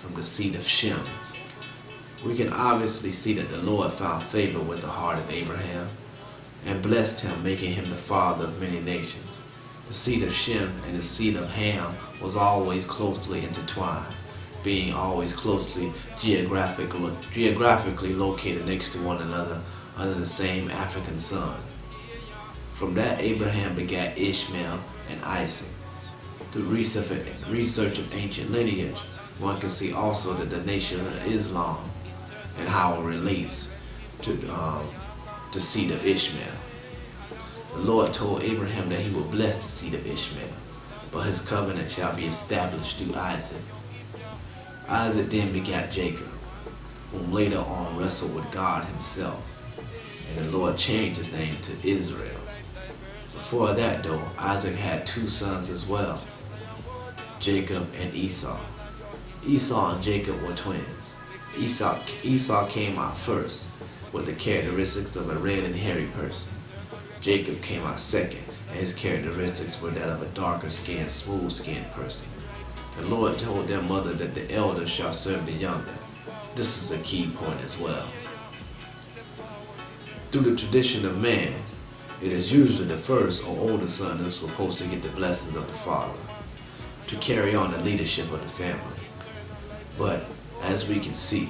from the seed of Shem. We can obviously see that the Lord found favor with the heart of Abraham and blessed him, making him the father of many nations. The seed of Shem and the seed of Ham was always closely intertwined, being always closely geographically located next to one another under the same African sun. From that, Abraham begat Ishmael and Isaac. Through research of ancient lineage, one can see also that the nation of Islam and how it relates to the seed of Ishmael. The Lord told Abraham that he would bless the seed of Ishmael, but his covenant shall be established through Isaac. Isaac then begat Jacob, whom later on wrestled with God himself, and the Lord changed his name to Israel. Before that though, Isaac had two sons as well, Jacob and Esau. Esau and Jacob were twins. Esau came out first with the characteristics of a red and hairy person. Jacob came out second, and his characteristics were that of a darker skinned, smooth skinned person. The Lord told their mother that the elder shall serve the younger. This is a key point as well. Through the tradition of man, it is usually the first or older son who is supposed to get the blessings of the father, to carry on the leadership of the family. But as we can see,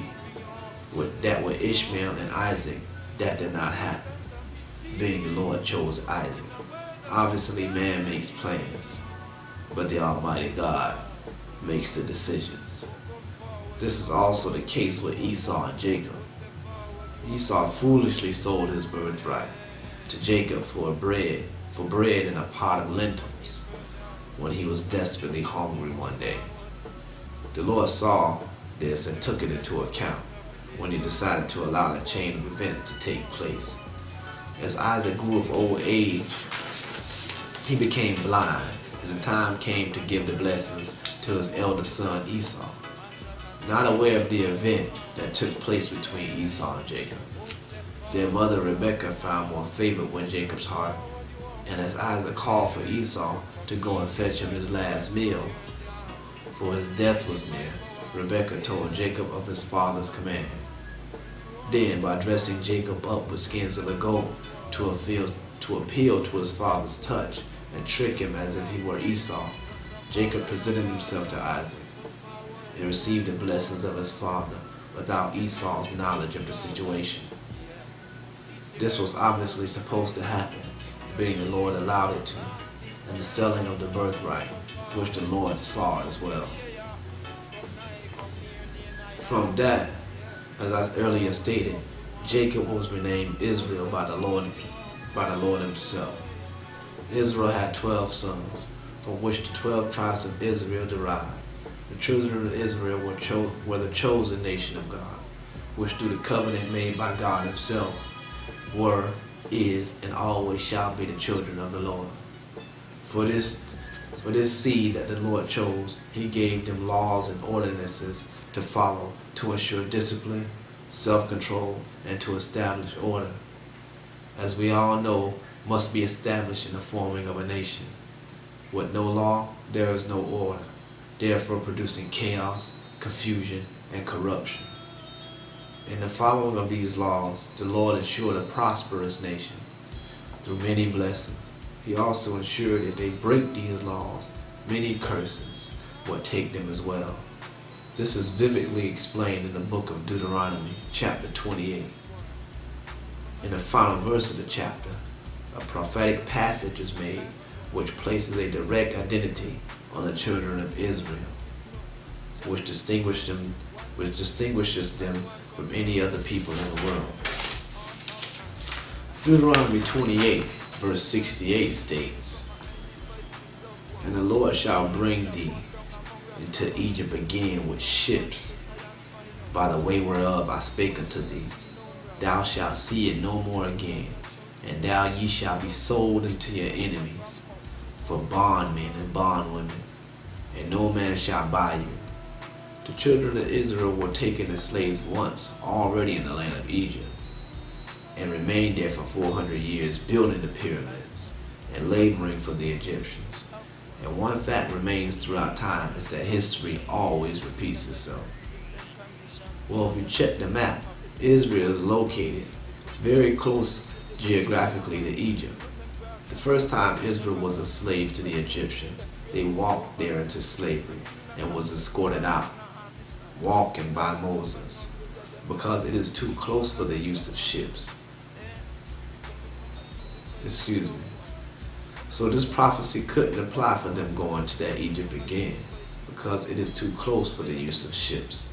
with Ishmael and Isaac, that did not happen, being the Lord chose Isaac. Obviously man makes plans, but the Almighty God makes the decisions. This is also the case with Esau and Jacob. Esau foolishly sold his birthright to Jacob for bread and a pot of lentils when he was desperately hungry one day. The Lord saw this and took it into account when he decided to allow the chain of events to take place. As Isaac grew of old age, he became blind, and the time came to give the blessings to his eldest son Esau, not aware of the event that took place between Esau and Jacob. Their mother Rebekah found more favor with Jacob's heart, and as Isaac called for Esau to go and fetch him his last meal, for his death was near, Rebekah told Jacob of his father's command. Then, by dressing Jacob up with skins of the goat to appeal to his father's touch and trick him as if he were Esau, Jacob presented himself to Isaac and received the blessings of his father without Esau's knowledge of the situation. This was obviously supposed to happen, being the Lord allowed it to, and the selling of the birthright, which the Lord saw as well. From that, as I earlier stated, Jacob was renamed Israel by the Lord himself. Israel had 12 sons, from which the 12 tribes of Israel derived. The children of Israel were the chosen nation of God, which through the covenant made by God himself were, is, and always shall be the children of the Lord. For this seed that the Lord chose, he gave them laws and ordinances to follow, to ensure discipline, self-control, and to establish order. As we all know, must be established in the forming of a nation. With no law, there is no order, therefore producing chaos, confusion, and corruption. In the following of these laws, the Lord ensured a prosperous nation through many blessings. He also ensured if they break these laws, many curses will take them as well. This is vividly explained in the book of Deuteronomy, chapter 28. In the final verse of the chapter, a prophetic passage is made which places a direct identity on the children of Israel, which distinguishes them from any other people in the world. Deuteronomy 28, verse 68 states, "And the Lord shall bring thee into Egypt again with ships, by the way whereof I spake unto thee. Thou shalt see it no more again, and ye shall be sold unto your enemies, for bondmen and bondwomen, and no man shall buy you." The children of Israel were taken as slaves once already in the land of Egypt, and remained there for 400 years building the pyramids and laboring for the Egyptians. And one fact remains throughout time is that history always repeats itself. Well, if you check the map, Israel is located very close geographically to Egypt. The first time Israel was a slave to the Egyptians, they walked there into slavery and was escorted out, walking by Moses, because it is too close for the use of ships. Excuse me. So this prophecy couldn't apply for them going to that Egypt again, because it is too close for the use of ships.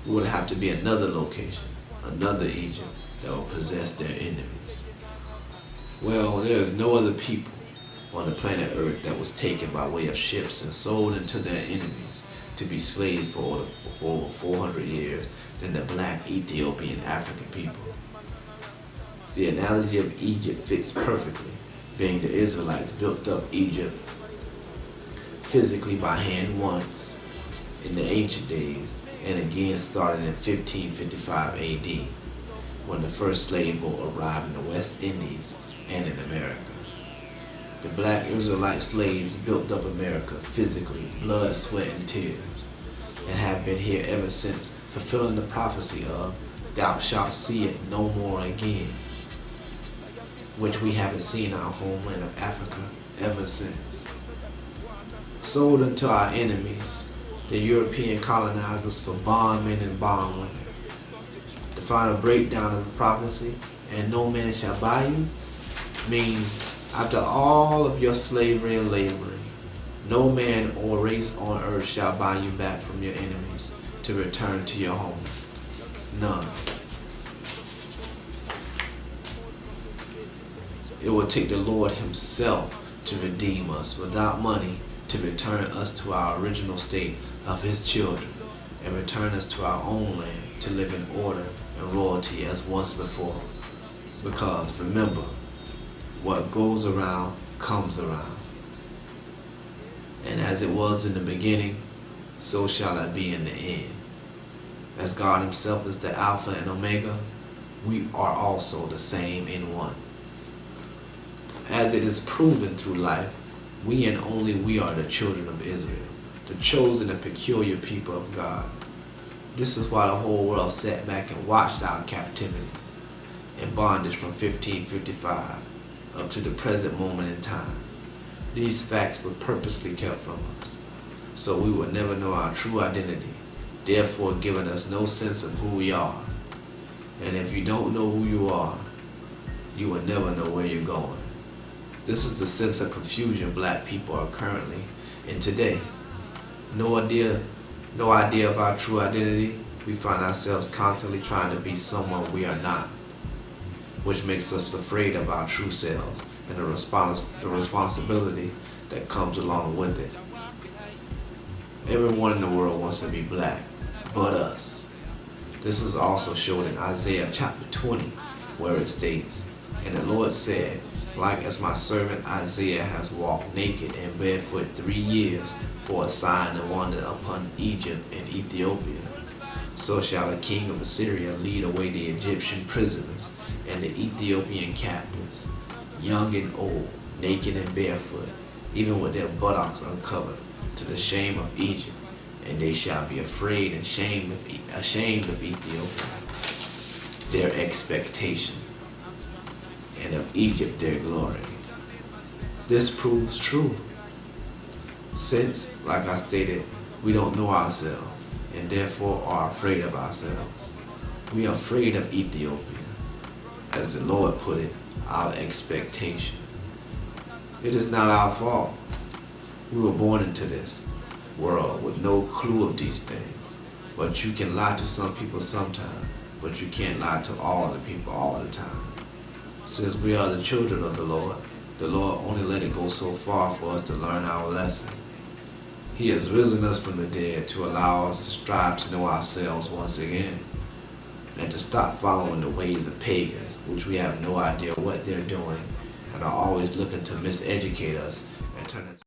It would have to be another location, another Egypt, that will possess their enemies. Well, there is no other people on the planet Earth that was taken by way of ships and sold into their enemies to be slaves for over 400 years than the black Ethiopian African people. The analogy of Egypt fits perfectly, being the Israelites built up Egypt physically by hand once in the ancient days, and again started in 1555 AD, when the first slave boat arrived in the West Indies and in America. The black Israelite slaves built up America physically, blood, sweat, and tears, and have been here ever since, fulfilling the prophecy of, "Thou shalt see it no more again," which we haven't seen our homeland of Africa ever since. Sold unto our enemies, the European colonizers, for bondmen and bondwomen. The final breakdown of the prophecy, "and no man shall buy you," means after all of your slavery and laboring, no man or race on earth shall buy you back from your enemies to return to your home. None. It will take the Lord himself to redeem us without money, to return us to our original state of his children, and return us to our own land to live in order and royalty as once before. Because remember, what goes around comes around. And as it was in the beginning, so shall it be in the end. As God himself is the Alpha and Omega, we are also the same in one. As it is proven through life, we and only we are the children of Israel, the chosen and peculiar people of God. This is why the whole world sat back and watched our captivity and bondage from 1555 up to the present moment in time. These facts were purposely kept from us, so we would never know our true identity, therefore giving us no sense of who we are. And if you don't know who you are, you will never know where you're going. This is the sense of confusion black people are currently in today. No idea of our true identity, we find ourselves constantly trying to be someone we are not, which makes us afraid of our true selves and the responsibility that comes along with it. Everyone in the world wants to be black, but us. This is also shown in Isaiah chapter 20, where it states, "And the Lord said, like as my servant Isaiah has walked naked and barefoot 3 years for a sign and wonder upon Egypt and Ethiopia, so shall the king of Assyria lead away the Egyptian prisoners and the Ethiopian captives, young and old, naked and barefoot, even with their buttocks uncovered, to the shame of Egypt, and they shall be afraid and ashamed of Ethiopia, their expectation, and of Egypt their glory." This proves true, since, like I stated, we don't know ourselves and therefore are afraid of ourselves. We are afraid of Ethiopia, as the Lord put it, our expectation. It is not our fault. We were born into this world with no clue of these things. But you can lie to some people sometimes, but you can't lie to all the people all the time. Since we are the children of the Lord only let it go so far for us to learn our lesson. He has risen us from the dead to allow us to strive to know ourselves once again, and to stop following the ways of pagans, which we have no idea what they're doing and are always looking to miseducate us and turn us